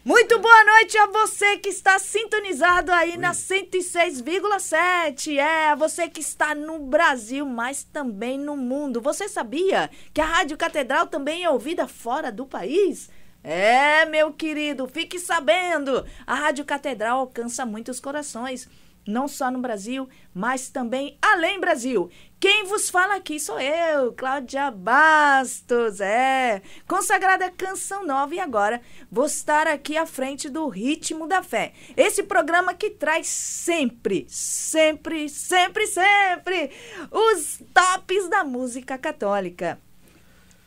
Muito boa noite a você que está sintonizado aí na 106,7. A você que está no Brasil, mas também no mundo. Você sabia que a Rádio Catedral também é ouvida fora do país? Meu querido, fique sabendo. A Rádio Catedral alcança muitos corações. Não só no Brasil, mas também além Brasil. Quem vos fala aqui sou eu, Cláudia Bastos, consagrada Canção Nova, e agora vou estar aqui à frente do Ritmo da Fé. Esse programa que traz sempre os tops da música católica.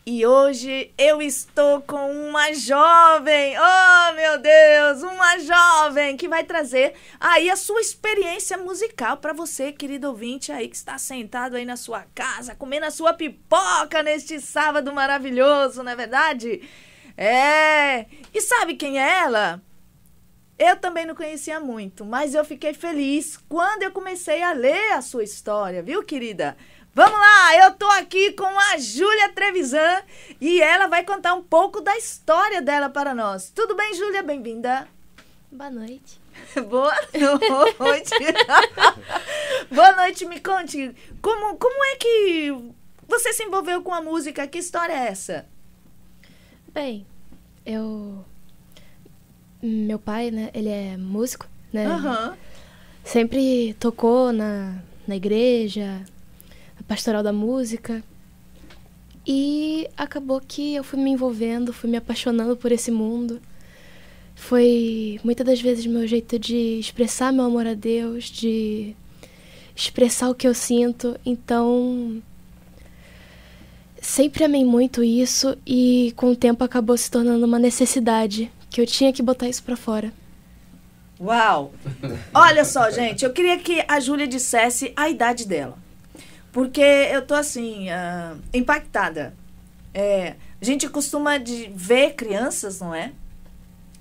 E hoje eu estou com uma jovem, oh meu Deus, uma jovem que vai trazer aí a sua experiência musical para você, querido ouvinte aí que está sentado aí na sua casa, comendo a sua pipoca neste sábado maravilhoso, não é verdade? E sabe quem é ela? Eu também não conhecia muito, mas eu fiquei feliz quando eu comecei a ler a sua história, viu, querida? Vamos lá, eu tô aqui com a Júlia Trevisan e ela vai contar um pouco da história dela para nós. Tudo bem, Júlia? Bem-vinda. Boa noite. Boa noite. Boa noite, me conte, como é que você se envolveu com a música? Que história é essa? Bem, meu pai, né, ele é músico, né? Uhum. Sempre tocou na igreja, pastoral da música, e acabou que eu fui me envolvendo, fui me apaixonando por esse mundo. Foi muitas das vezes meu jeito de expressar meu amor a Deus, de expressar o que eu sinto. Então sempre amei muito isso, e com o tempo acabou se tornando uma necessidade, que eu tinha que botar isso pra fora. Uau! Olha só, gente, eu queria que a Júlia dissesse a idade dela. Porque eu tô assim, impactada. A gente costuma ver crianças, não é?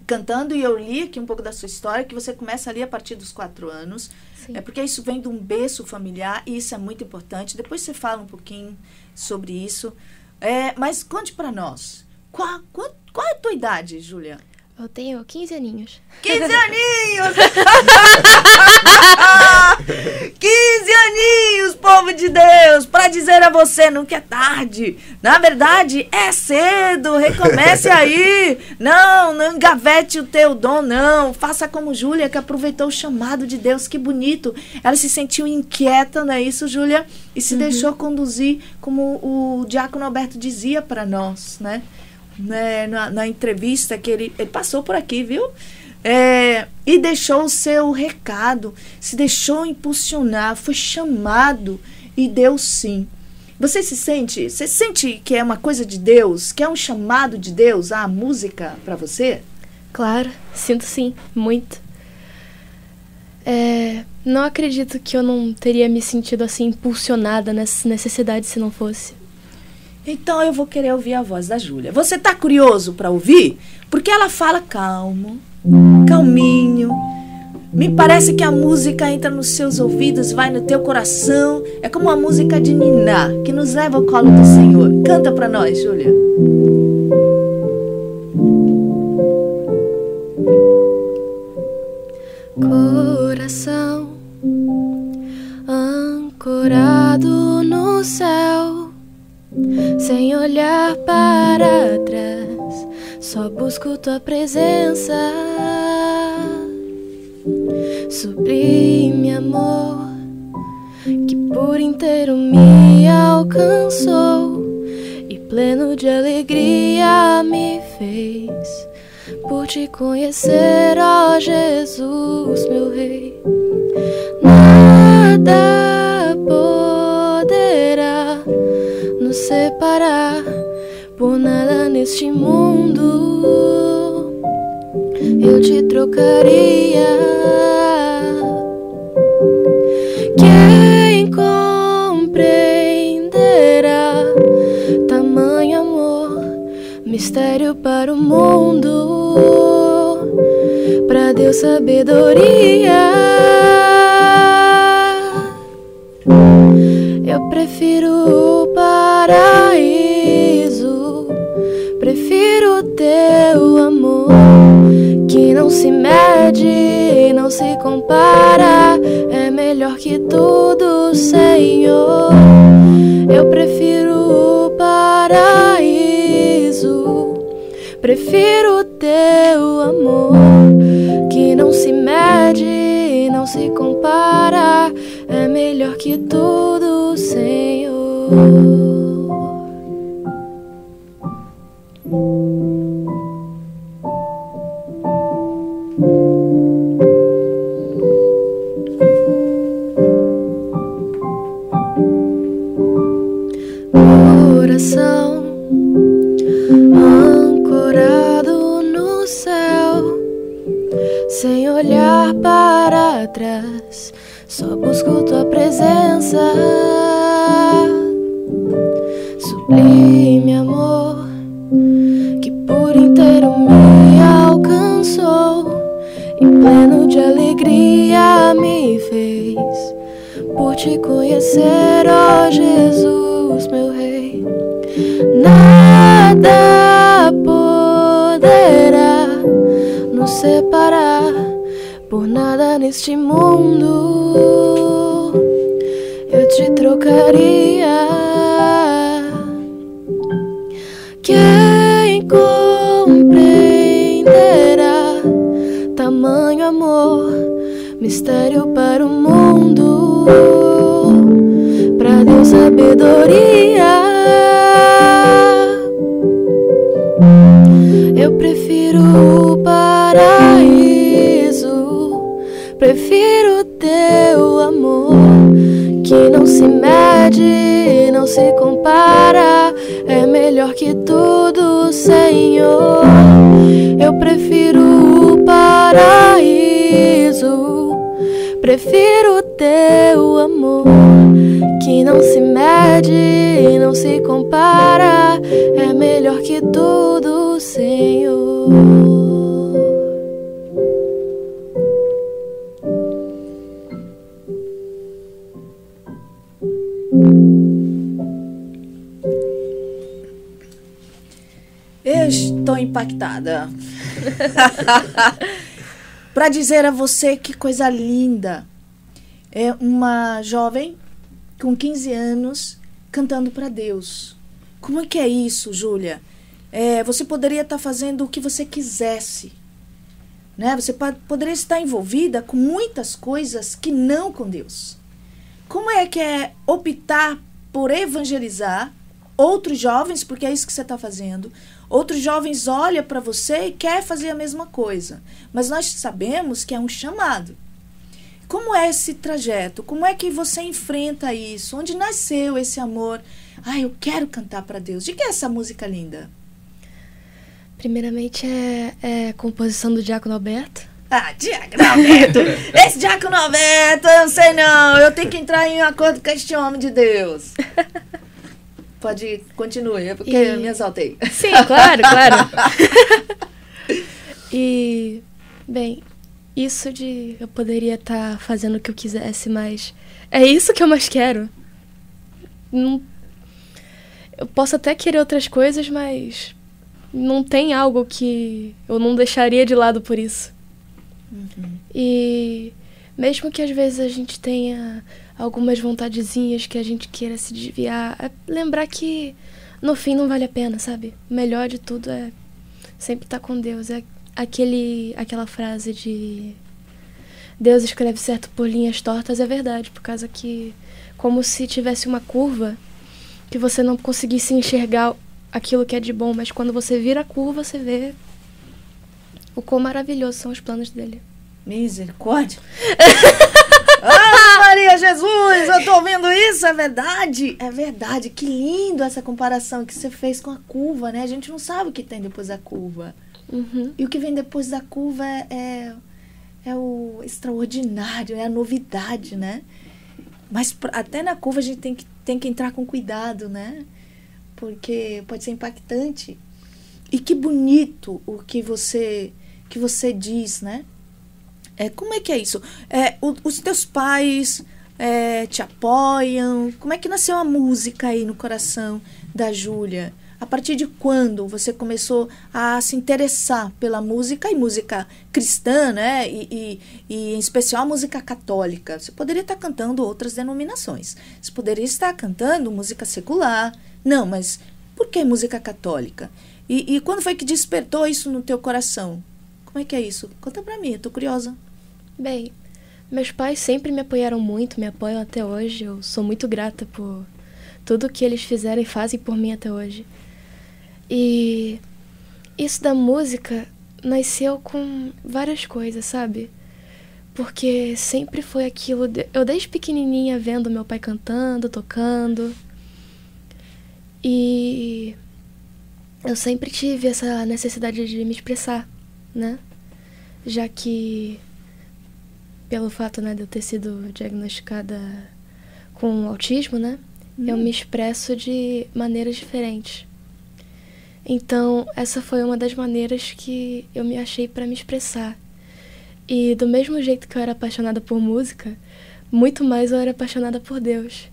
Cantando, e eu li aqui um pouco da sua história, que você começa ali a partir dos 4 anos. Sim. Porque isso vem de um berço familiar, e isso é muito importante. Depois você fala um pouquinho sobre isso. Mas conte pra nós, qual é a tua idade, Júlia? Eu tenho 15 aninhos. 15 aninhos! 15 aninhos, povo de Deus! Para dizer a você, nunca é tarde. Na verdade, é cedo. Recomece aí. Não engavete o teu dom, não. Faça como Júlia, que aproveitou o chamado de Deus. Que bonito. Ela se sentiu inquieta, não é isso, Júlia? E se deixou conduzir, como o diácono Alberto dizia para nós, né? Na entrevista que ele passou por aqui, viu? E deixou o seu recado, se deixou impulsionar, foi chamado e deu sim. Você sente que é uma coisa de Deus, que é um chamado de Deus, a música para você? Claro, sinto sim, muito. Não acredito que eu não teria me sentido assim impulsionada nessa necessidade se não fosse. Então eu vou querer ouvir a voz da Júlia. Você tá curioso para ouvir? Porque ela fala calmo, calminho. Me parece que a música entra nos seus ouvidos, vai no teu coração. É como a música de Niná, que nos leva ao colo do Senhor. Canta para nós, Júlia. Coração ancorado no céu, sem olhar para trás, só busco tua presença. Sublime amor que por inteiro me alcançou e pleno de alegria me fez, por te conhecer, ó Jesus, meu Rei. Nada poderá nos separar, por nada neste mundo eu te trocaria. Quem compreenderá tamanho amor, mistério para o mundo, para Deus sabedoria. Eu prefiro o paraíso, prefiro o teu amor, que não se mede, não se compara, é melhor que tudo, Senhor. Eu prefiro o paraíso, prefiro o teu amor, que não se mede, não se compara, é melhor que tudo, Senhor. Coração ancorado no céu, sem olhar para trás, só busco tua presença. Sublime amor que por inteiro me alcançou, em pleno de alegria me fez, por te conhecer, ó Jesus, meu Rei. Nada poderá nos separar, por nada neste mundo eu te trocaria. Quem compreenderá tamanho amor, mistério para o mundo, pra Deus sabedoria. Eu prefiro o paraíso, prefiro o teu amor, que não se mede, não se compara, é melhor que tudo, Senhor. Eu prefiro o paraíso, prefiro o teu amor, que não se mede, não se compara, é melhor que tudo, Senhor. Eu estou impactada. Para dizer a você que coisa linda. É uma jovem com 15 anos cantando para Deus. Como é que é isso, Júlia? Você poderia estar fazendo o que você quisesse, né? Você poderia estar envolvida com muitas coisas que não com Deus. Como é que é optar por evangelizar outros jovens, porque é isso que você está fazendo. Outros jovens olham para você e querem fazer a mesma coisa. Mas nós sabemos que é um chamado. Como é esse trajeto? Como é que você enfrenta isso? Onde nasceu esse amor? Eu quero cantar para Deus. De que é essa música linda? Primeiramente é composição do Diácono Alberto. Diácono Alberto! Esse Diácono Alberto, eu não sei não. Eu tenho que entrar em acordo com este homem de Deus. Pode ir, continue, porque eu me exaltei. Sim, claro. E, bem, isso de eu poderia estar fazendo o que eu quisesse, mas é isso que eu mais quero. Não, eu posso até querer outras coisas, mas não tem algo que eu não deixaria de lado por isso. Uhum. E mesmo que às vezes a gente tenha algumas vontadezinhas que a gente queira se desviar, é lembrar que no fim não vale a pena, sabe? O melhor de tudo é sempre estar com Deus. É aquela frase de Deus escreve certo por linhas tortas, é verdade, por causa que como se tivesse uma curva que você não conseguisse enxergar aquilo que é de bom, mas quando você vira a curva, você vê o quão maravilhosos são os planos dele. Misericórdia! Maria Jesus, eu tô ouvindo isso, é verdade? É verdade, que lindo essa comparação que você fez com a curva, né? A gente não sabe o que tem depois da curva. Uhum. E o que vem depois da curva é o extraordinário, é a novidade, né? Mas até na curva a gente tem que entrar com cuidado, né? Porque pode ser impactante. E que bonito o que você diz, né? Como é que é isso? Os teus pais te apoiam? Como é que nasceu a música aí no coração da Júlia? A partir de quando você começou a se interessar pela música, e música cristã, né? E em especial música católica? Você poderia estar cantando outras denominações. Você poderia estar cantando música secular. Não, mas por que música católica? E quando foi que despertou isso no teu coração? Como é que é isso? Conta pra mim, eu tô curiosa. Bem, meus pais sempre me apoiaram muito, me apoiam até hoje. Eu sou muito grata por tudo que eles fizeram e fazem por mim até hoje. E isso da música nasceu com várias coisas, sabe? Porque sempre foi aquilo... Eu desde pequenininha vendo meu pai cantando, tocando. E eu sempre tive essa necessidade de me expressar, né? Já que, pelo fato, né, de eu ter sido diagnosticada com autismo, né? Eu me expresso de maneiras diferentes. Então, essa foi uma das maneiras que eu me achei para me expressar. E do mesmo jeito que eu era apaixonada por música, muito mais eu era apaixonada por Deus.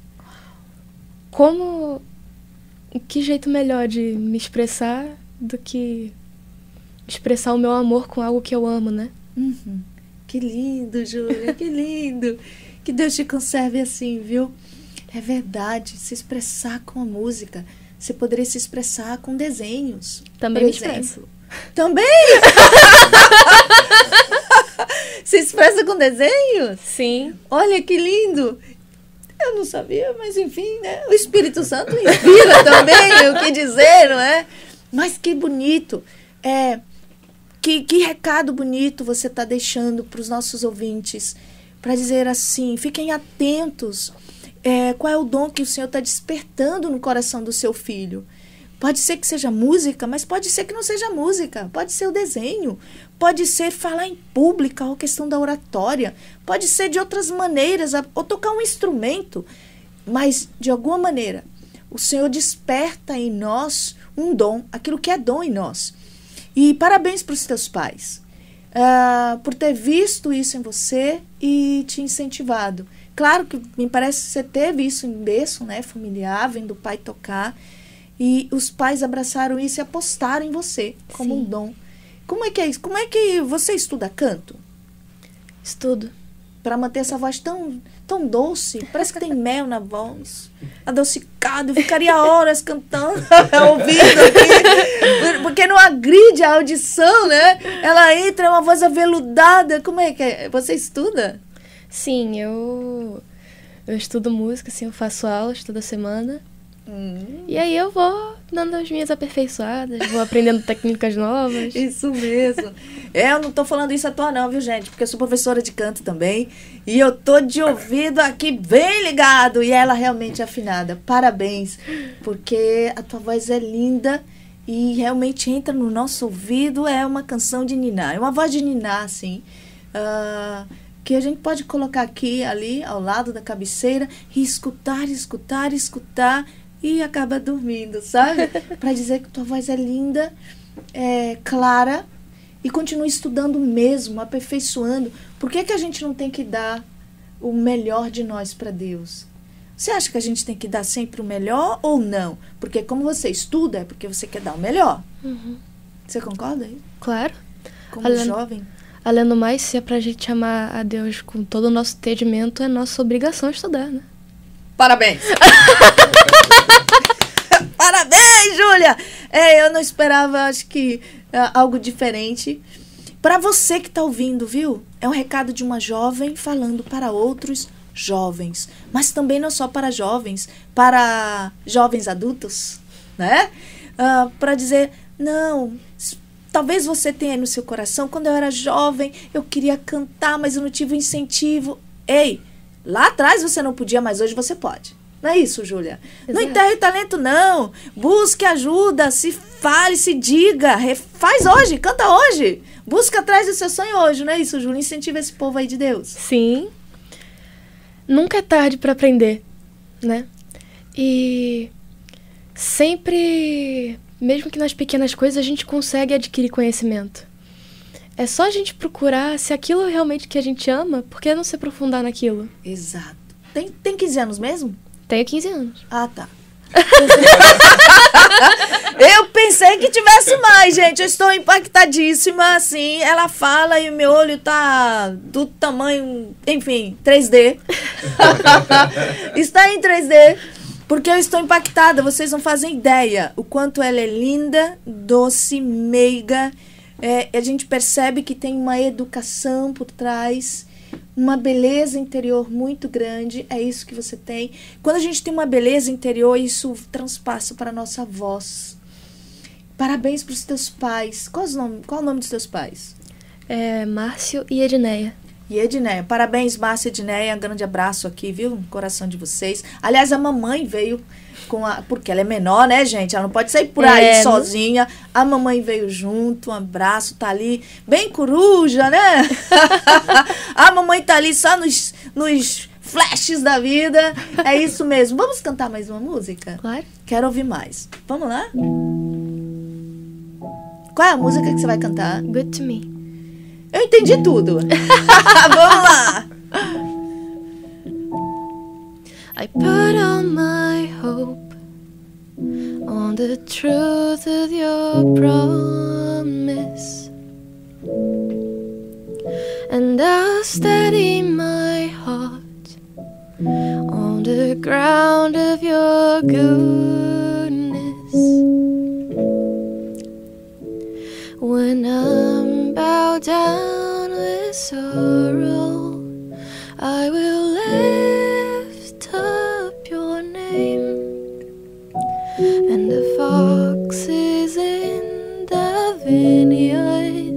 Que jeito melhor de me expressar do que expressar o meu amor com algo que eu amo, né? Uhum. Que lindo, Júlia, que lindo. Que Deus te conserve assim, viu? É verdade, se expressar com a música. Você poderia se expressar com desenhos. Também me expresso. Também? Se expressa com desenhos? Sim. Olha que lindo. Eu não sabia, mas enfim, né? O Espírito Santo inspira também o que dizer, não é? Mas que bonito. Que recado bonito você está deixando para os nossos ouvintes. Para dizer assim, fiquem atentos. Qual é o dom que o Senhor está despertando no coração do seu filho? Pode ser que seja música, mas pode ser que não seja música. Pode ser o desenho, pode ser falar em público, a questão da oratória, pode ser de outras maneiras, ou tocar um instrumento. Mas, de alguma maneira, o Senhor desperta em nós um dom, aquilo que é dom em nós. E parabéns para os teus pais, por ter visto isso em você e te incentivado. Claro que me parece que você teve isso em berço, né, familiar, vendo o pai tocar. E os pais abraçaram isso e apostaram em você como um dom. Como é que é isso? Como é que você estuda canto? Estudo. Para manter essa voz tão doce. Parece que tem mel na voz. Adocicado. Eu ficaria horas cantando, ouvindo aqui. Porque não agride a audição, né? Ela entra, é uma voz aveludada. Como é que é? Você estuda? Sim, eu estudo música, assim, eu faço aulas toda semana. E aí eu vou dando as minhas aperfeiçoadas, vou aprendendo técnicas novas. Isso mesmo. Eu não tô falando isso à toa não, viu, gente? Porque eu sou professora de canto também. E eu tô de ouvido aqui bem ligado. E ela realmente é afinada. Parabéns. Porque a tua voz é linda e realmente entra no nosso ouvido. É uma canção de ninar. É uma voz de ninar, assim. Que a gente pode colocar aqui, ali, ao lado da cabeceira. E escutar, escutar, escutar. E acaba dormindo, sabe? Para dizer que tua voz é linda, clara, e continua estudando mesmo, aperfeiçoando. Por que a gente não tem que dar o melhor de nós para Deus? Você acha que a gente tem que dar sempre o melhor ou não? Porque como você estuda, é porque você quer dar o melhor. Uhum. Você concorda aí? Claro. Como jovem? Além do mais, se é pra gente amar a Deus com todo o nosso entendimento, é nossa obrigação estudar, né? Parabéns! Parabéns, Júlia! Eu não esperava, acho que, algo diferente. Para você que está ouvindo, viu? É um recado de uma jovem falando para outros jovens. Mas também não só para jovens adultos, né? Para dizer, não, talvez você tenha no seu coração, quando eu era jovem, eu queria cantar, mas eu não tive o incentivo. Ei! Lá atrás você não podia, mas hoje você pode. Não é isso, Júlia? Não enterre o talento, não. Busque ajuda, se fale, se diga. Faz hoje, canta hoje. Busca atrás do seu sonho hoje, não é isso, Júlia? Incentiva esse povo aí de Deus. Sim. Nunca é tarde para aprender, né? E sempre, mesmo que nas pequenas coisas, a gente consegue adquirir conhecimento. É só a gente procurar se aquilo é realmente que a gente ama, por que não se aprofundar naquilo? Exato. Tem 15 anos mesmo? Tenho 15 anos. Ah, tá. Eu pensei que tivesse mais, gente. Eu estou impactadíssima, assim. Ela fala e o meu olho tá do tamanho, enfim, 3D. Está em 3D. Porque eu estou impactada. Vocês não fazem ideia o quanto ela é linda, doce, meiga. A gente percebe que tem uma educação por trás, uma beleza interior muito grande. É isso que você tem. Quando a gente tem uma beleza interior, isso transpassa para a nossa voz. Parabéns para os teus pais. Qual o nome dos teus pais? Márcio e Edneia. E Edneia. Parabéns, Márcio e Edneia. Um grande abraço aqui, viu? No coração de vocês. Aliás, a mamãe veio porque ela é menor, né, gente? Ela não pode sair por aí sozinha. A mamãe veio junto, um abraço, tá ali bem coruja, né? A mamãe tá ali só nos flashes da vida. É isso mesmo. Vamos cantar mais uma música? Claro. Quero ouvir mais. Vamos lá? Qual é a música que você vai cantar? Good to Me. Eu entendi tudo. Vamos lá. I put all my hope on the truth of your promise, and I'll steady my heart on the ground of your goodness. When I'm bowed down with sorrow, I will lift up your name, and the foxes in the vineyard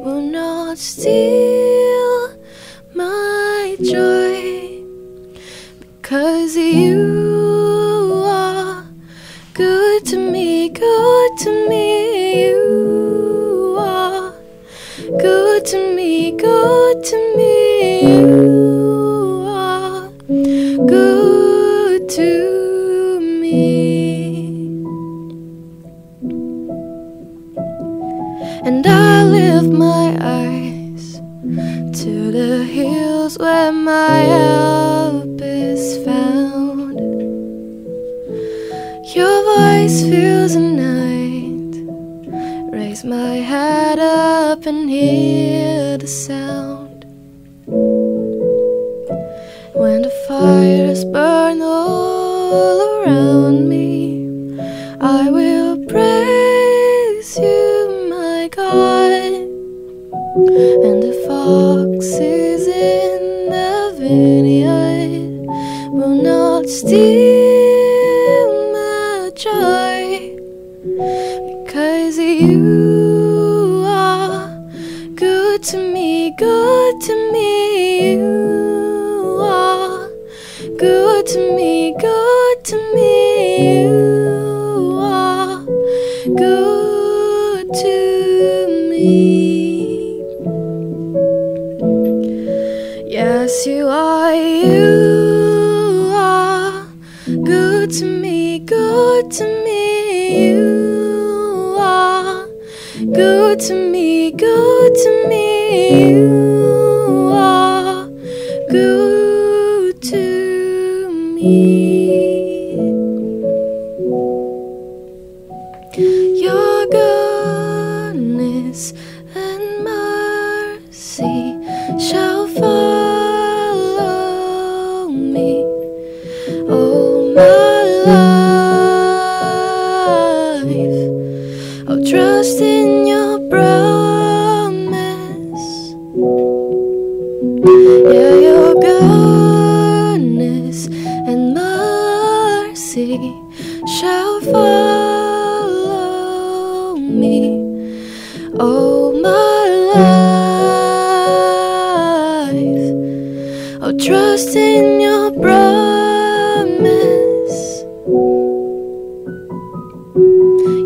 will not steal my joy, because you are good to me, good to me. You are good to me, good to me. You are good to me. And I lift my eyes to the hills where my help is found. Your voice fills the night. Raise my head up and hear the sound. When the fires burn all around me, I will praise you, my God. And the foxes in the vineyard will not steal my joy, because you are good to me, good to me. You are good to me, good to me. You are good to me. Yes, you are. You are good to me, good to me. You are good to me, good to me. You are good to me. Your goodness and mercy shall follow me all my life. I'll trust in your promise. Yeah, your goodness and mercy shall follow me all my life. I'll trust in your promise.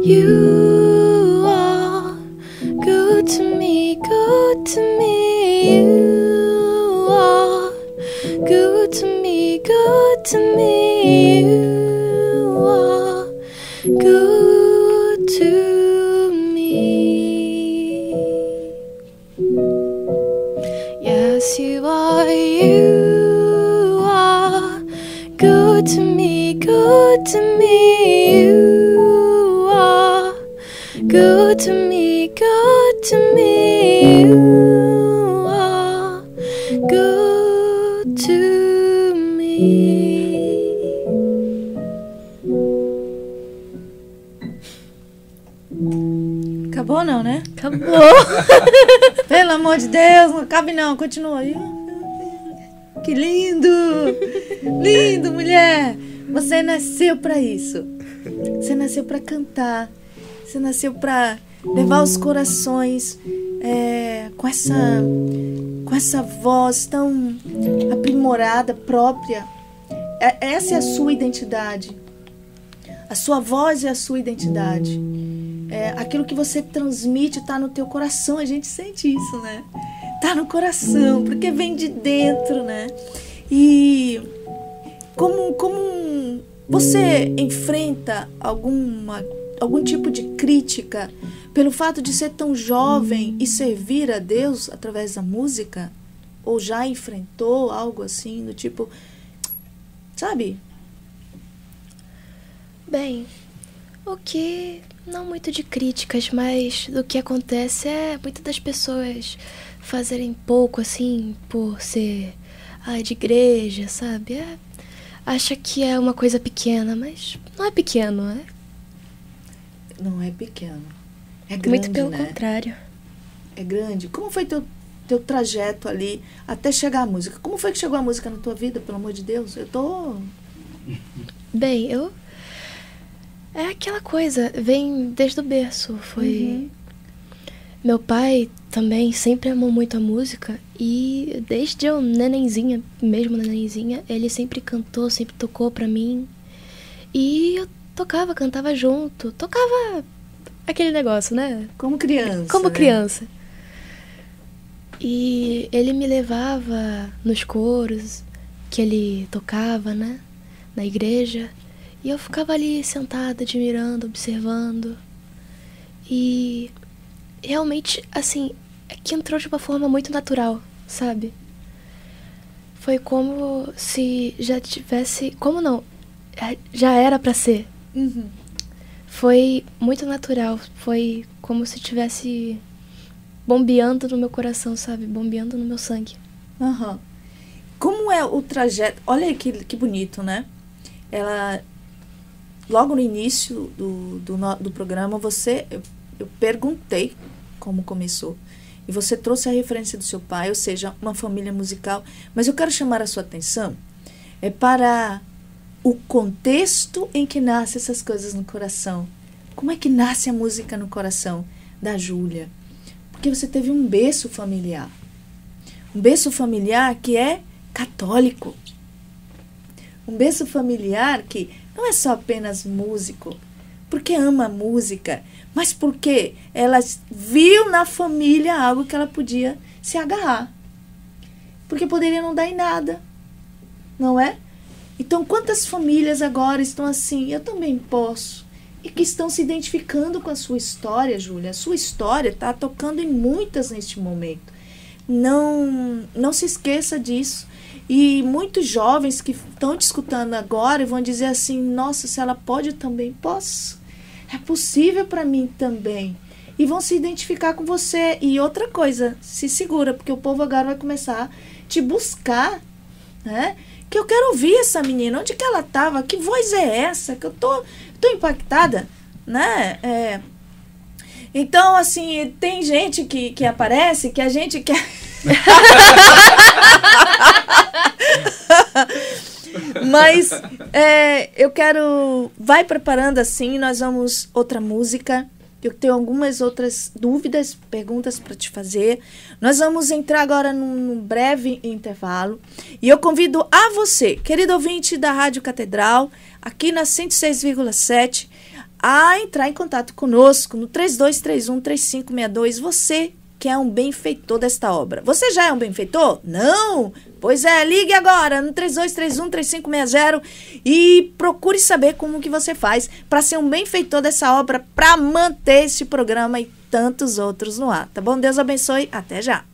You are good to me, good to me. You are good to me, good to me. You are good to me. Yes, you are. You are me, good to me. You are good to me, good to me. You are good to me. Acabou não, né? Acabou. Pelo amor de Deus, não cabe não, continua aí. Que lindo! Lindo, mulher! Você nasceu pra isso. Você nasceu pra cantar. Você nasceu pra levar os corações com essa voz tão aprimorada, própria. Essa é a sua identidade. A sua voz é a sua identidade. Aquilo que você transmite está no teu coração. A gente sente isso, né? Tá no coração, porque vem de dentro, né? E como você enfrenta algum tipo de crítica pelo fato de ser tão jovem e servir a Deus através da música? Ou já enfrentou algo assim, do tipo, sabe? Bem, o que não muito de críticas, mas do que acontece é muitas das pessoas fazerem pouco assim por ser de igreja, sabe? Acha que é uma coisa pequena, mas não é pequeno, né? Não é pequeno. É grande, muito pelo né? contrário. É grande. Como foi teu trajeto ali até chegar à música? Como foi que chegou a música na tua vida, pelo amor de Deus? Bem, é aquela coisa, vem desde o berço. Foi... Meu pai também sempre amou muito a música e desde eu nenenzinha, ele sempre cantou, sempre tocou pra mim. E eu cantava junto, tocava aquele negócio, né? Como criança. Como né? criança. E ele me levava nos coros que ele tocava, né? Na igreja. E eu ficava ali sentada, admirando, observando. E realmente, assim, é que entrou de uma forma muito natural, sabe? Foi como se já tivesse... Como não? Já era pra ser. Uhum. Foi muito natural. Foi como se tivesse bombeando no meu coração, sabe? Bombeando no meu sangue. Uhum. Como é o trajeto? Olha aí que bonito, né? Logo no início do programa, eu perguntei como começou. E você trouxe a referência do seu pai, ou seja, uma família musical. Mas eu quero chamar a sua atenção para o contexto em que nascem essas coisas no coração. Como é que nasce a música no coração da Júlia? Porque você teve um berço familiar. Um berço familiar que é católico. Um berço familiar que não é só apenas músico, porque ama a música, mas porque ela viu na família algo que ela podia se agarrar. Porque poderia não dar em nada, não é? Então, quantas famílias agora estão assim, eu também posso, e que estão se identificando com a sua história, Júlia. A sua história está tocando em muitas neste momento. Não se esqueça disso. E muitos jovens que estão te escutando agora vão dizer assim, nossa, se ela pode, eu também posso. É possível para mim também. E vão se identificar com você. E outra coisa, se segura, porque o povo agora vai começar a te buscar, né? Que eu quero ouvir essa menina, onde que ela estava, que voz é essa, que eu tô impactada, né? Então, assim, tem gente que aparece, que a gente quer... Mas eu quero... Vai preparando assim, nós vamos... Outra música. Eu tenho algumas outras dúvidas, perguntas para te fazer. Nós vamos entrar agora num breve intervalo. E eu convido a você, querido ouvinte da Rádio Catedral, aqui na 106,7, a entrar em contato conosco no 3231-3562. Você que é um benfeitor desta obra. Você já é um benfeitor? Não? Pois é, ligue agora no 3231-3560 e procure saber como que você faz para ser um benfeitor dessa obra, para manter este programa e tantos outros no ar. Tá bom? Deus abençoe. Até já.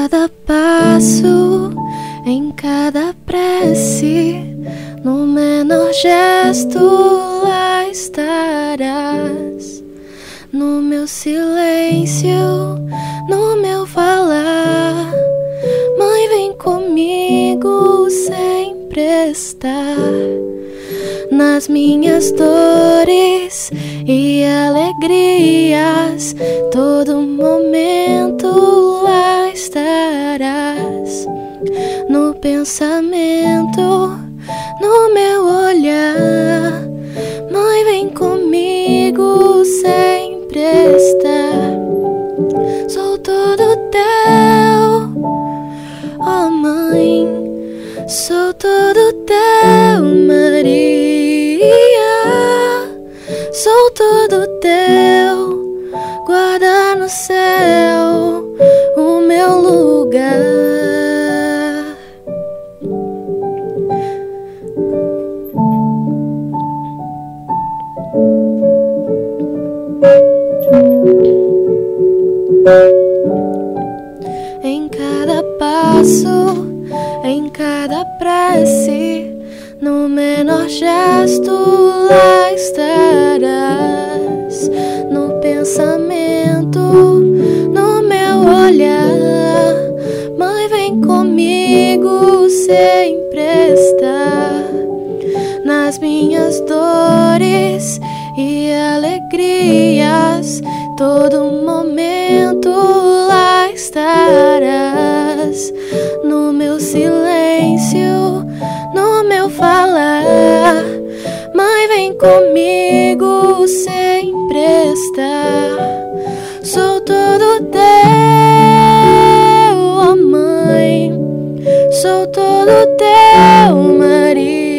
cada passo, em cada prece, no menor gesto lá estarás. No meu silêncio, no meu falar, Mãe, vem comigo sempre estar. Nas minhas dores e alegrias, todo momento lá estarás. No pensamento, no meu olhar, Mãe, vem comigo sempre estar. Sou todo teu, ó Mãe, sou todo teu, Maria. Sou todo teu, guarda no céu o meu lugar. Em cada passo, em cada prece, no menor gesto lá estarás. No pensamento, no meu olhar, Mãe, vem comigo sempre estar. Nas minhas dores e alegrias, todo momento lá estarás. No meu silêncio, no meu falar, Mãe, vem comigo sempre estar. Sou todo teu, ó Mãe, sou todo teu, Maria.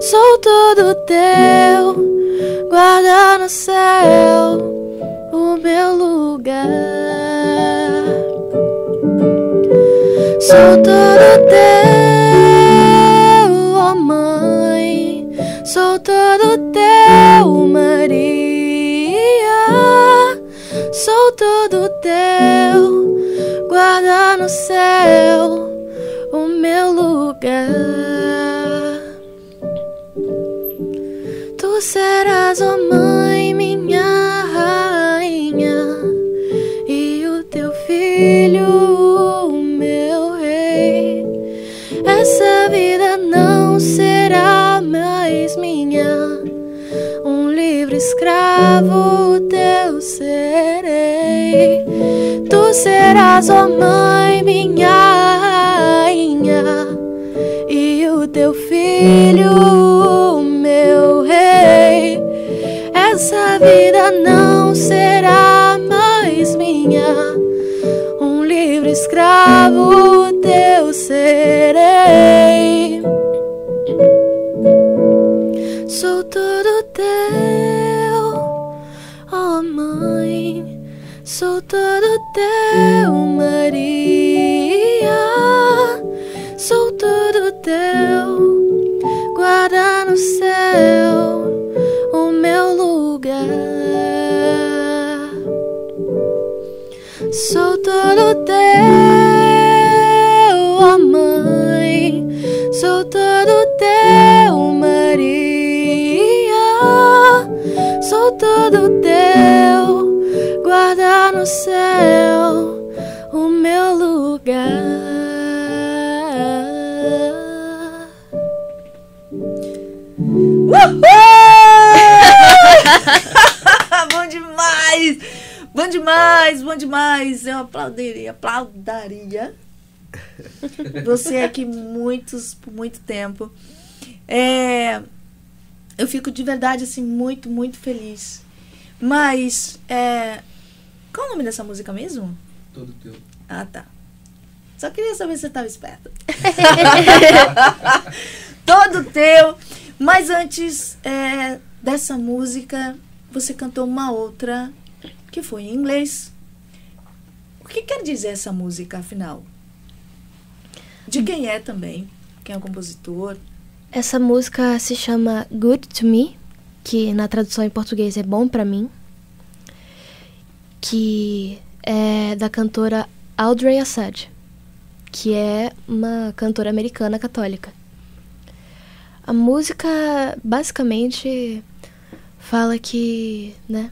Sou todo teu, guarda no céu o meu lugar. Sou todo teu, ó Mãe, sou todo teu, Maria. Sou todo teu, guarda no céu o meu lugar. Tu serás, ó Mãe, minha rainha, e o teu filho o meu rei. Essa vida não será mais minha, um livre escravo teu serei. Tu serás, ó Mãe, minha rainha, e o teu filho o meu rei. Essa vida não será mais minha, um livre escravo teu serei. Sou todo teu, ó Mãe, sou todo teu, Maria. Sou todo teu, guarda no céu o meu lugar. Sou todo teu, ó Mãe, sou todo teu, Maria. Sou todo teu, guarda no céu o meu lugar. Bom demais! Bom demais, bom demais. Eu aplaudiria você aqui por muito tempo. Eu fico de verdade assim muito, muito feliz. Mas, qual o nome dessa música mesmo? Todo teu. Ah, tá. Só queria saber se você estava esperto. Todo teu. Mas antes dessa música, você cantou uma outra que foi em inglês. O que quer dizer essa música, afinal? De quem é também? Quem é o compositor? Essa música se chama Good to Me, que na tradução em português é Bom Pra Mim. Que é da cantora Audrey Assad, que é uma cantora americana católica. A música basicamente fala que, né,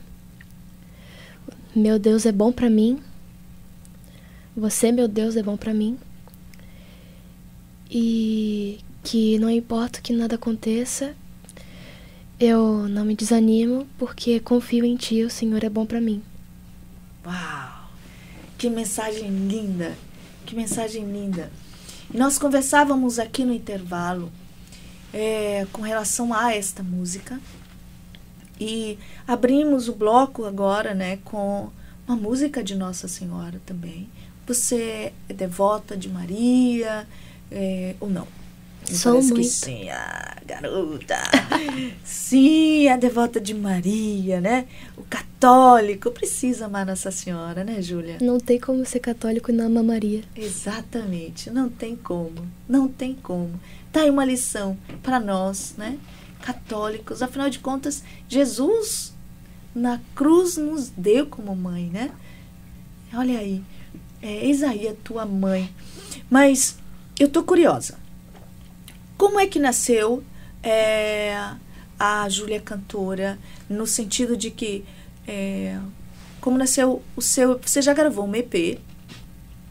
meu Deus é bom pra mim, você, meu Deus, é bom pra mim, e que não importa que nada aconteça, eu não me desanimo porque confio em ti, o Senhor é bom pra mim. Uau! Que mensagem linda! Que mensagem linda! E nós conversávamos aqui no intervalo com relação a esta música e abrimos o bloco agora, né, com uma música de Nossa Senhora também. Você é devota de Maria ou não? Sou Parece muito. que sim, garota. Sim, é devota de Maria, né? O católico precisa amar Nossa Senhora, né, Júlia? Não tem como ser católico e não amar Maria. Exatamente, não tem como, não tem como. Tá aí uma lição para nós, né, católicos. Afinal de contas, Jesus na cruz nos deu como mãe, né? Olha aí, eis aí a tua mãe. Mas eu tô curiosa. Como é que nasceu a Júlia cantora, no sentido de que, como nasceu o seu... Você já gravou um EP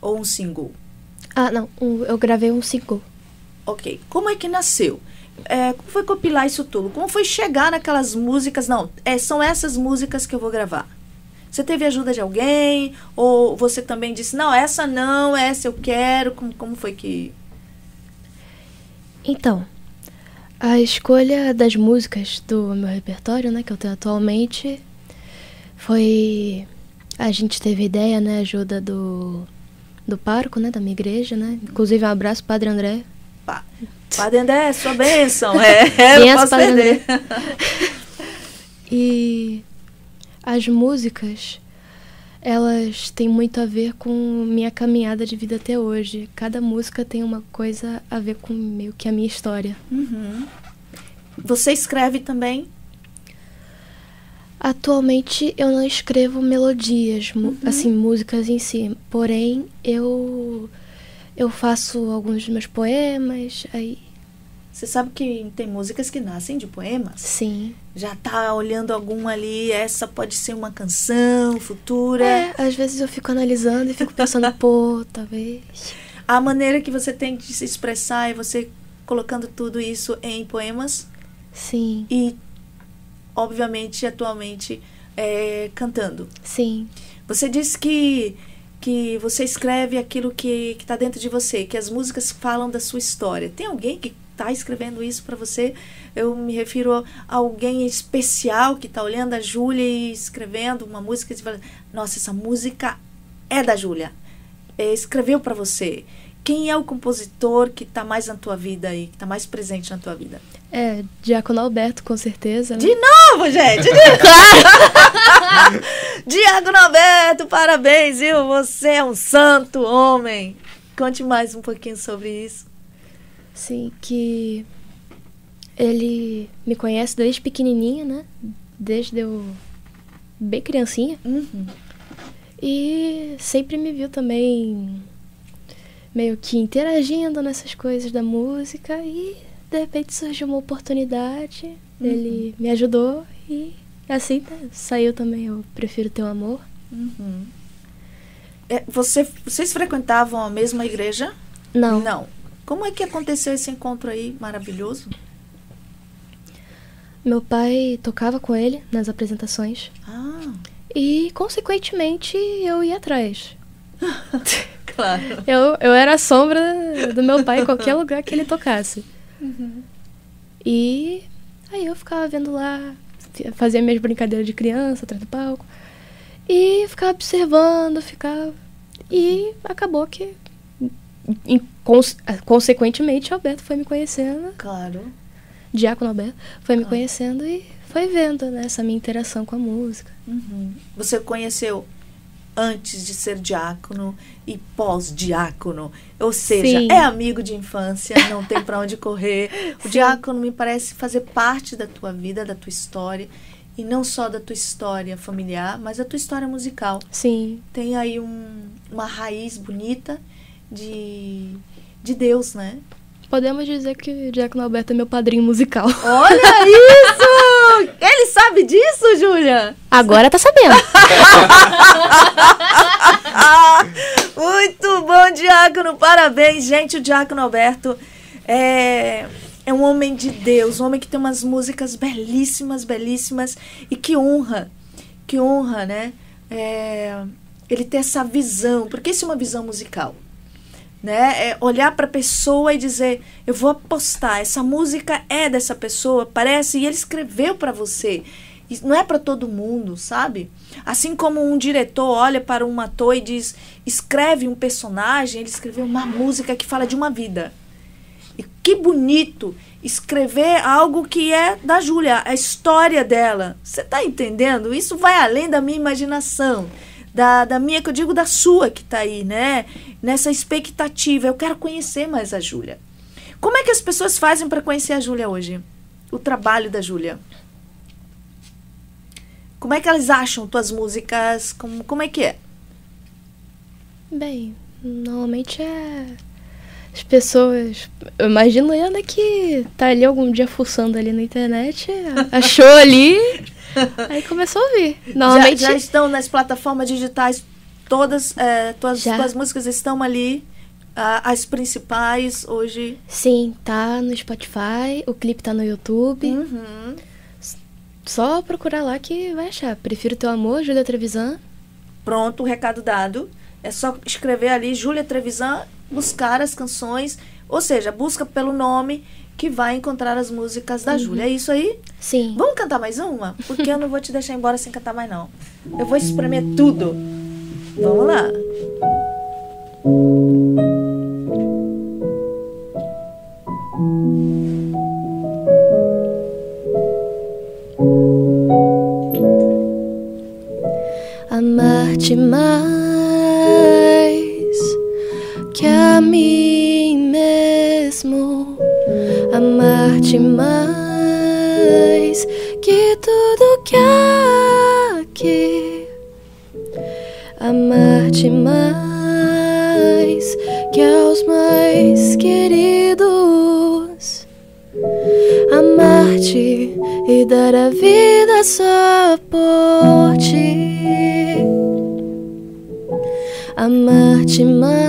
ou um single? Ah, não, eu gravei um single. Ok. Como é que nasceu? Como foi compilar isso tudo? Como foi chegar naquelas músicas? Não, são essas músicas que eu vou gravar. Você teve ajuda de alguém? Ou você também disse, não, essa não, essa eu quero? Como foi que... Então, a escolha das músicas do meu repertório, né, que eu tenho atualmente, foi... A gente teve ideia, né, ajuda do pároco, né, da minha igreja, né? Inclusive, um abraço, Padre André. Padre André, sua bênção. Não posso Padre perder. André. E as músicas, elas têm muito a ver com minha caminhada de vida até hoje. Cada música tem uma coisa a ver com meio que a minha história. Uhum. Você escreve também? Atualmente eu não escrevo melodias, assim, músicas em si. Porém, eu faço alguns dos meus poemas, aí... Você sabe que tem músicas que nascem de poemas? Sim. Já tá olhando algum ali, essa pode ser uma canção futura? Às vezes eu fico analisando e fico pensando, pô, talvez... A maneira que você tem de se expressar é você colocando tudo isso em poemas? Sim. E, obviamente, atualmente, cantando. Sim. Você disse que você escreve aquilo que está dentro de você, que as músicas falam da sua história. Tem alguém que está escrevendo isso para você? Eu me refiro a alguém especial que está olhando a Júlia e escrevendo uma música e fala, nossa, essa música é da Júlia. Escreveu para você. Quem é o compositor que está mais na tua vida aí, que está mais presente na tua vida? Diácono Alberto, com certeza. Né? De novo, gente! Claro! Diácono Alberto, parabéns, viu? Você é um santo homem. Conte mais um pouquinho sobre isso. Sim, que ele me conhece desde pequenininha, né? Desde eu bem criancinha. Uhum. E sempre me viu também meio que interagindo nessas coisas da música e de repente surgiu uma oportunidade, ele me ajudou e assim saiu também Eu Prefiro Teu Amor. Uhum. Vocês frequentavam a mesma igreja? Não. Não. Como é que aconteceu esse encontro aí maravilhoso? Meu pai tocava com ele nas apresentações. Ah. E, consequentemente, eu ia atrás. Claro. Eu era a sombra do meu pai em qualquer lugar que ele tocasse. Uhum. E aí eu ficava vendo lá, fazia minhas brincadeiras de criança atrás do palco. E ficava observando, E acabou que, consequentemente, Alberto foi me conhecendo. Claro. Diácono Alberto foi me conhecendo e foi vendo, né, essa minha interação com a música. Uhum. Você conheceu antes de ser diácono e pós-diácono, ou seja, Sim. É amigo de infância, não tem para onde correr. O diácono me parece fazer parte da tua vida, da tua história, E não só da tua história familiar, mas da tua história musical. Sim. Tem aí uma raiz bonita de Deus, né? Podemos dizer que o Diácono Alberto é meu padrinho musical. Olha isso! Ele sabe disso, Júlia? Agora tá sabendo. Muito bom, Diácono. Parabéns, gente. O Diácono Alberto é um homem de Deus, um homem que tem umas músicas belíssimas, belíssimas, e que honra, né? Ele tem essa visão, porque isso é uma visão musical, né? É olhar para a pessoa e dizer, eu vou apostar, essa música é dessa pessoa, parece, e ele escreveu para você. E não é para todo mundo, sabe? Assim como um diretor olha para um ator e diz, escreve um personagem, ele escreveu uma música que fala de uma vida. E que bonito escrever algo que é da Júlia, a história dela. Você está entendendo? Isso vai além da minha imaginação, da minha, que eu digo da sua que está aí, né? Nessa expectativa. Eu quero conhecer mais a Júlia. Como é que as pessoas fazem para conhecer a Júlia hoje? O trabalho da Júlia. Como é que elas acham tuas músicas? Como é que é? Bem, normalmente as pessoas, eu imagino eu, né, que tá ali algum dia fuçando ali na internet, achou ali, aí começou a ouvir. Normalmente Já estão nas plataformas digitais todas, tuas músicas estão ali, as principais hoje? Sim, tá no Spotify, o clipe tá no YouTube. Uhum. Só procurar lá que vai achar. Prefiro Teu Amor, Júlia Trevisan. Pronto, o recado dado. É só escrever ali, Júlia Trevisan, buscar as canções, ou seja, busca pelo nome que vai encontrar as músicas da Júlia. É isso aí? Sim. Vamos cantar mais uma? Porque eu não vou te deixar embora sem cantar mais, não. Eu vou espremer tudo. Vamos lá. Amar-te mais que a mim mesmo, amar-te mais que tudo que há aqui, amar-te mais que aos mais queridos, amar-te e dar a vida só por ti. Amar-te mais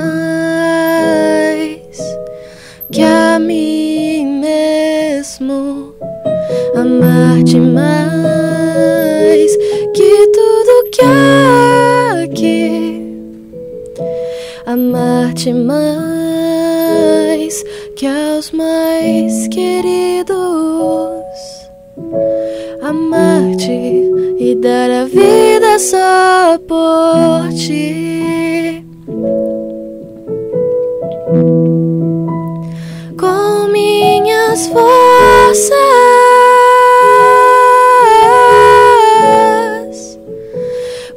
que a mim mesmo, amar-te mais que tudo que há aqui, amar-te mais que aos mais queridos, amar-te e dar a vida só por ti. Com minhas forças,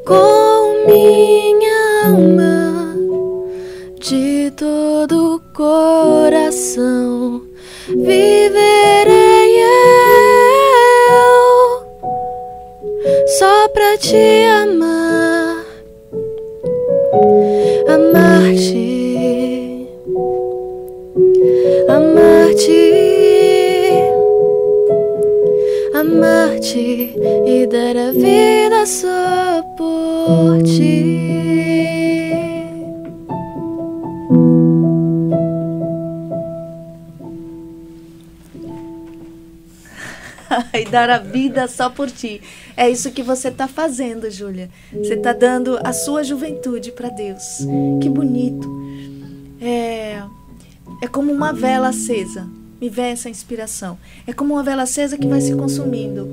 com minha alma, de todo o coração, viverei eu só pra te amar, amar-te, amar-te, amar-te e dar a vida só por ti. E dar a vida só por ti. É isso que você está fazendo, Júlia. Você está dando a sua juventude para Deus. Que bonito. É como uma vela acesa. Me vem essa inspiração. É como uma vela acesa que vai se consumindo.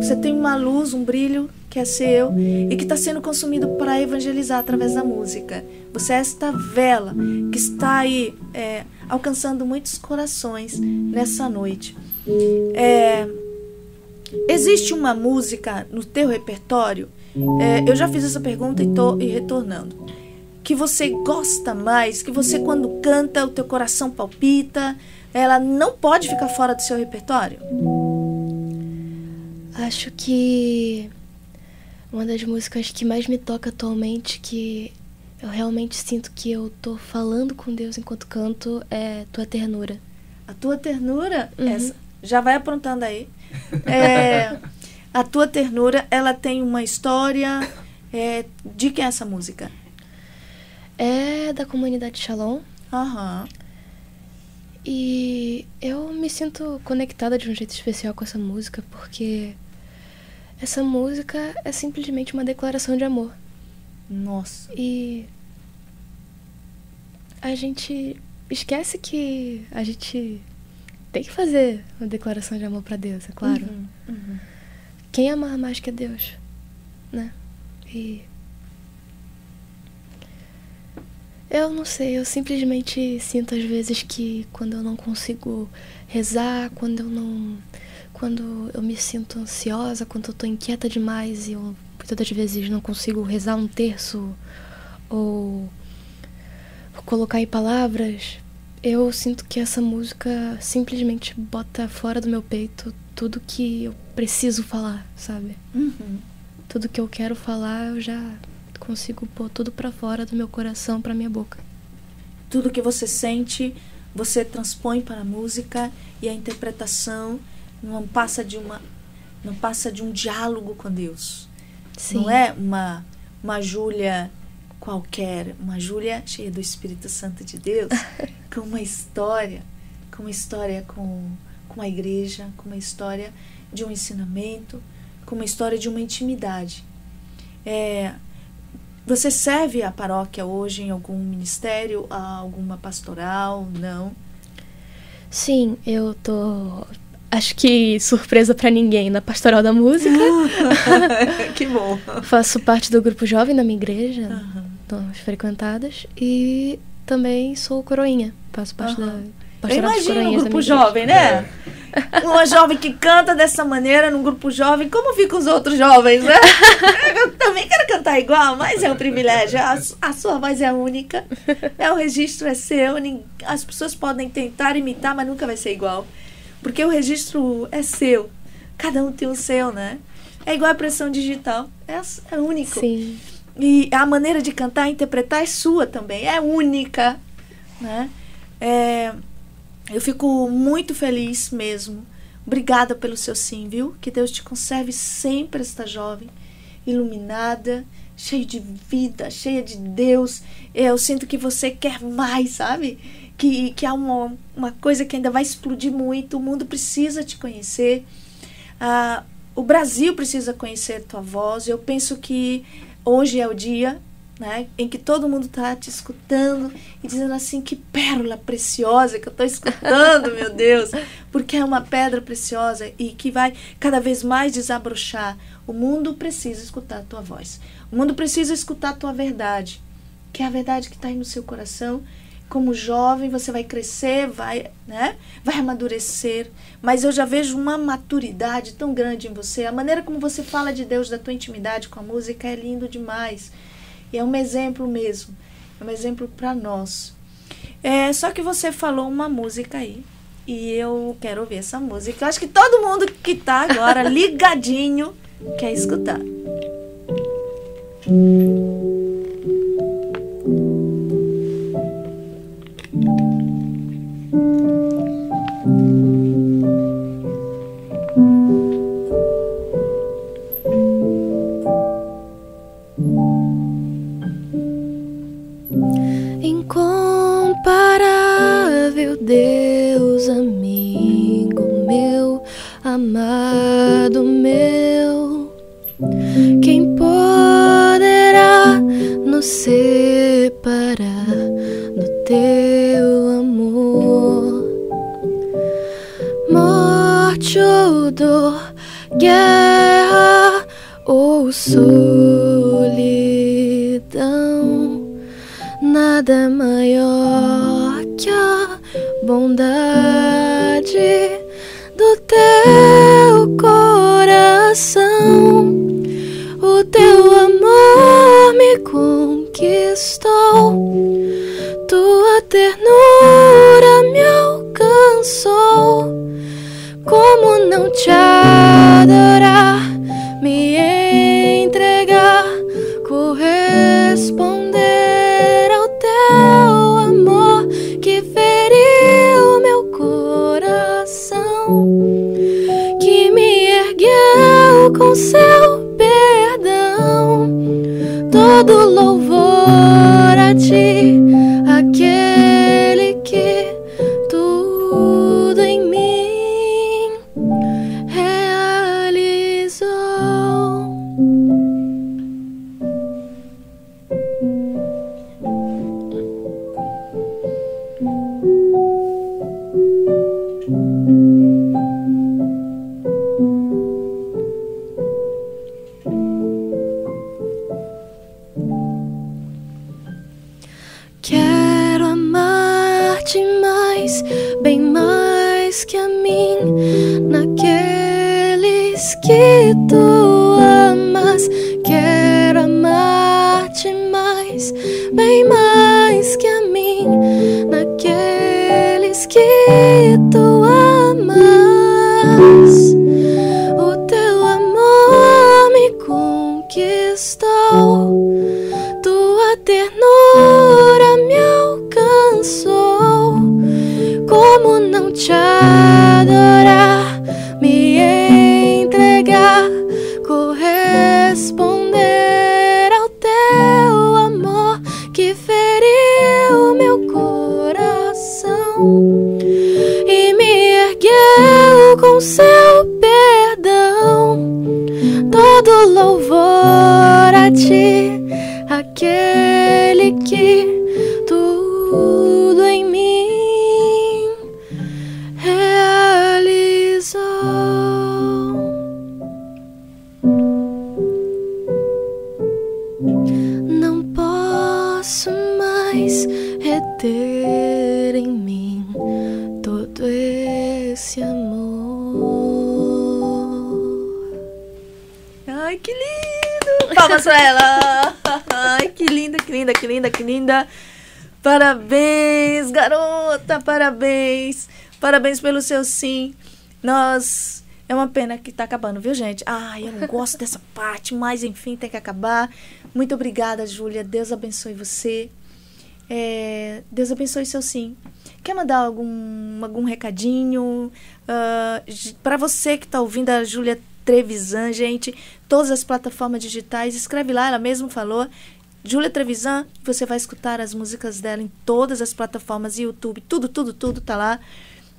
Você tem uma luz, um brilho que é seu e que está sendo consumido para evangelizar através da música. Você é esta vela que está aí alcançando muitos corações nessa noite. Existe uma música no teu repertório? Eu já fiz essa pergunta e estou retornando. Que você gosta mais, que você quando canta o teu coração palpita, ela não pode ficar fora do seu repertório? Acho que uma das músicas que mais me toca atualmente, que eu realmente sinto que eu tô falando com Deus enquanto canto, é Tua Ternura. A Tua Ternura, Uhum. essa, já vai aprontando aí. A Tua Ternura, ela tem uma história. De quem é essa música? É da comunidade Shalom. Aham. E eu me sinto conectada de um jeito especial com essa música, porque essa música é simplesmente uma declaração de amor. Nossa. E a gente esquece que a gente tem que fazer uma declaração de amor pra Deus, é claro. Uhum. Quem amar mais que Deus, né? E eu não sei, eu simplesmente sinto às vezes que quando eu não consigo rezar, quando eu me sinto ansiosa, quando eu tô inquieta demais e eu muitas das vezes não consigo rezar um terço ou colocar em palavras, eu sinto que essa música simplesmente bota fora do meu peito tudo que eu preciso falar, sabe? Uhum. Tudo que eu quero falar, eu já consigo pôr tudo pra fora do meu coração, pra minha boca. Tudo que você sente, você transpõe para a música, e a interpretação não passa de um diálogo com Deus. Sim. Não é uma Júlia qualquer, uma Júlia cheia do Espírito Santo de Deus, com uma história com a igreja, com uma história de um ensinamento, com uma história de uma intimidade. Você serve a paróquia hoje em algum ministério, alguma pastoral? Não? Sim, eu tô, acho que surpresa pra ninguém, na Pastoral da Música. Que bom. Faço parte do grupo jovem da minha igreja, Uhum. das frequentadas, e também sou coroinha, faço parte da Eu Pastoral dos imagino um Coroinhas da grupo minha igreja. jovem, né? Uma jovem que canta dessa maneira num grupo jovem, como ficam os outros jovens, né? Eu também quero cantar igual, mas é um privilégio. A sua voz é única, o registro é seu, as pessoas podem tentar imitar, mas nunca vai ser igual. Porque o registro é seu, cada um tem o seu, né? É igual a impressão digital, é único. Sim. E a maneira de cantar e interpretar é sua também, é única, né? Eu fico muito feliz mesmo. Obrigada pelo seu sim, viu? Que Deus te conserve sempre esta jovem, iluminada, cheia de vida, cheia de Deus. Eu sinto que você quer mais, sabe? Que há uma coisa que ainda vai explodir muito. O mundo precisa te conhecer. O Brasil precisa conhecer tua voz. Eu penso que hoje é o dia, né, em que todo mundo está te escutando e dizendo assim, que pérola preciosa que eu estou escutando, meu Deus, porque é uma pedra preciosa e que vai cada vez mais desabrochar. O mundo precisa escutar a tua voz, o mundo precisa escutar a tua verdade, que é a verdade que está aí no seu coração. Como jovem você vai crescer, vai amadurecer, mas eu já vejo uma maturidade tão grande em você. A maneira como você fala de Deus, da tua intimidade com a música, é lindo demais. E é um exemplo mesmo. É um exemplo para nós. Só que você falou uma música aí. E eu quero ouvir essa música. Eu acho que todo mundo que tá agora ligadinho quer escutar. Incomparável Deus, amigo meu, amado meu, quem poderá nos separar do teu amor? Morte ou dor, guerra ou solidão, nada maior que a bondade do teu coração. O teu amor me conquistou, tua ternura me alcançou. Como não te adorar? amar-te mais, bem mais que a mim, naqueles que tu amas. Quero amar-te mais, bem mais que a mim, naqueles que tu amas. O teu amor me conquistou, tua ternura me alcançou. Como não te adorar, me entregar, corresponder ao teu amor que feriu meu coração e me ergueu com seu perdão. Todo louvor a ti, aquele que tudo em mim realizou. Não posso mais reter em mim todo esse amor. Ai, que lindo! Palmas pra ela! Ai, que linda, que linda, que linda, que linda! Parabéns, garota! Parabéns! Parabéns pelo seu sim. Nós... É uma pena que tá acabando, viu, gente? Ai, eu não gosto dessa parte, mas enfim, tem que acabar. Muito obrigada, Júlia. Deus abençoe você. Deus abençoe seu sim. Quer mandar algum recadinho? Para você que tá ouvindo a Júlia Trevisan, gente, todas as plataformas digitais, escreve lá, ela mesma falou, Júlia Trevisan, você vai escutar as músicas dela em todas as plataformas, YouTube, tudo tá lá.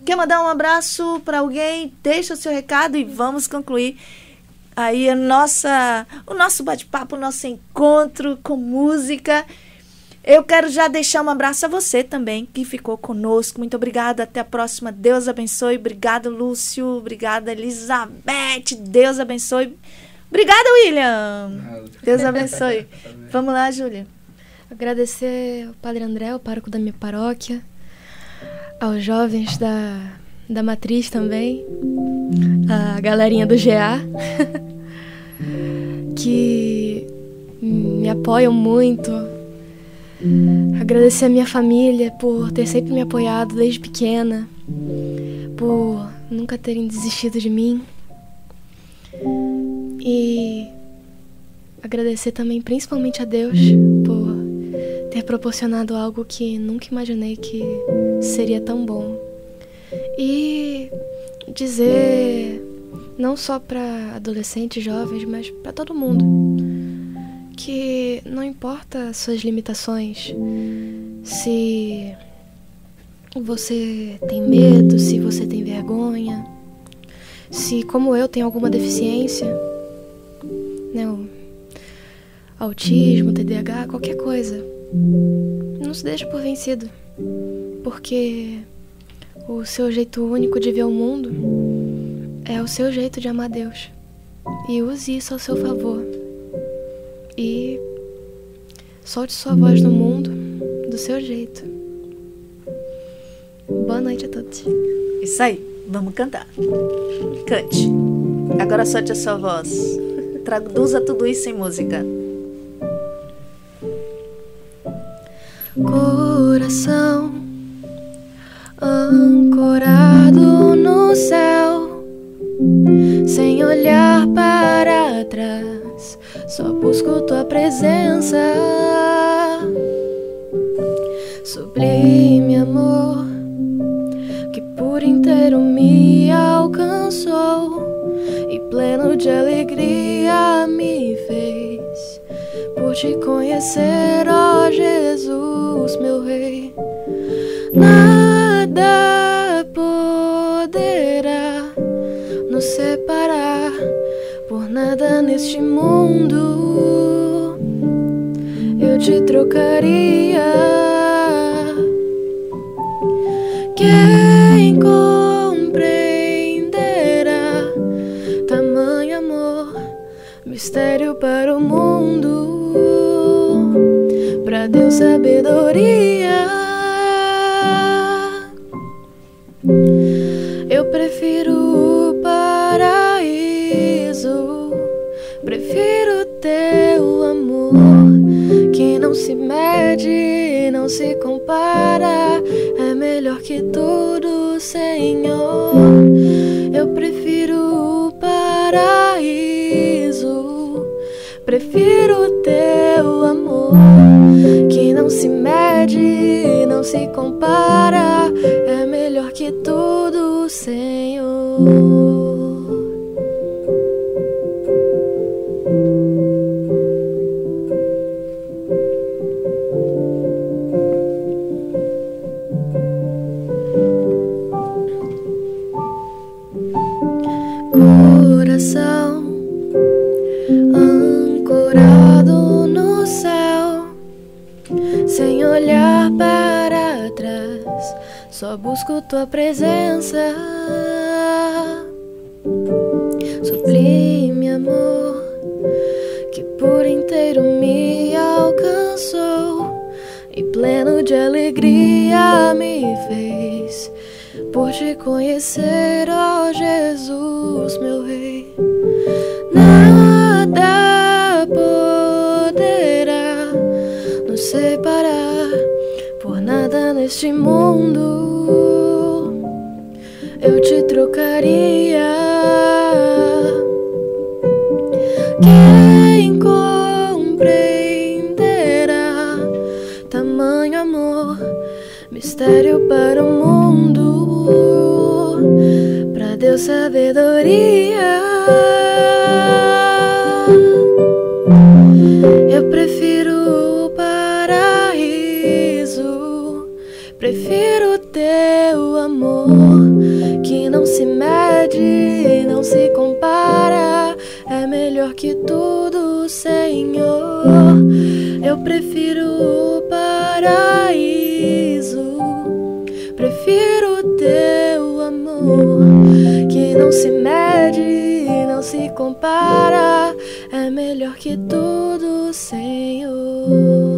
Quer mandar um abraço para alguém? Deixa o seu recado e vamos concluir aí o nosso bate-papo, o nosso encontro com música. Eu quero já deixar um abraço a você também, que ficou conosco. Muito obrigada, até a próxima. Deus abençoe. Obrigado, Lúcio. Obrigada, Elizabeth. Deus abençoe. Obrigada, William. Deus abençoe. Vamos lá, Júlia. Agradecer ao Padre André, o pároco da minha paróquia, aos jovens da Matriz também, a galerinha do GA, que me apoiam muito. Agradecer a minha família por ter sempre me apoiado desde pequena, por nunca terem desistido de mim. E agradecer também principalmente a Deus por ter proporcionado algo que nunca imaginei que seria tão bom. E dizer, não só para adolescentes, jovens, mas para todo mundo, que não importa suas limitações, se você tem medo, se você tem vergonha, se, como eu, tem alguma deficiência, né, autismo, TDAH, qualquer coisa, não se deixe por vencido, porque o seu jeito único de ver o mundo é o seu jeito de amar Deus. E use isso ao seu favor. E solte sua voz no mundo do seu jeito. Boa noite a todos. Isso aí, vamos cantar. Cante. Agora solte a sua voz. Traduza tudo isso em música. Coração ancorado no céu, sem olhar para trás, só busco tua presença. Sublime amor que por inteiro me alcançou e pleno de alegria me fez por te conhecer, ó Jesus, meu Rei. Nada poderá nos separar, por nada neste mundo eu te trocaria. Quem compreenderá tamanho amor, mistério para o mundo, pra Deus sabedoria. não se compara, é melhor que tudo, Senhor. Eu prefiro o paraíso, prefiro o teu amor, que não se mede, não se compara, é melhor que tudo, Senhor. Coração ancorado no céu, sem olhar para trás, só busco tua presença. Sublime amor que por inteiro me alcançou e pleno de alegria me fez por te conhecer, ó Jesus, meu Rei. Nada poderá nos separar, por nada neste mundo eu te trocaria. Quem compreenderá tamanho amor, mistério para o mundo? Pra Deus sabedoria. Eu prefiro o paraíso, prefiro o teu amor, que não se mede, não se compara, é melhor que tudo, Senhor. Eu prefiro o paraíso, prefiro o teu amor, que não se mede, não se compara, é melhor que tudo, Senhor.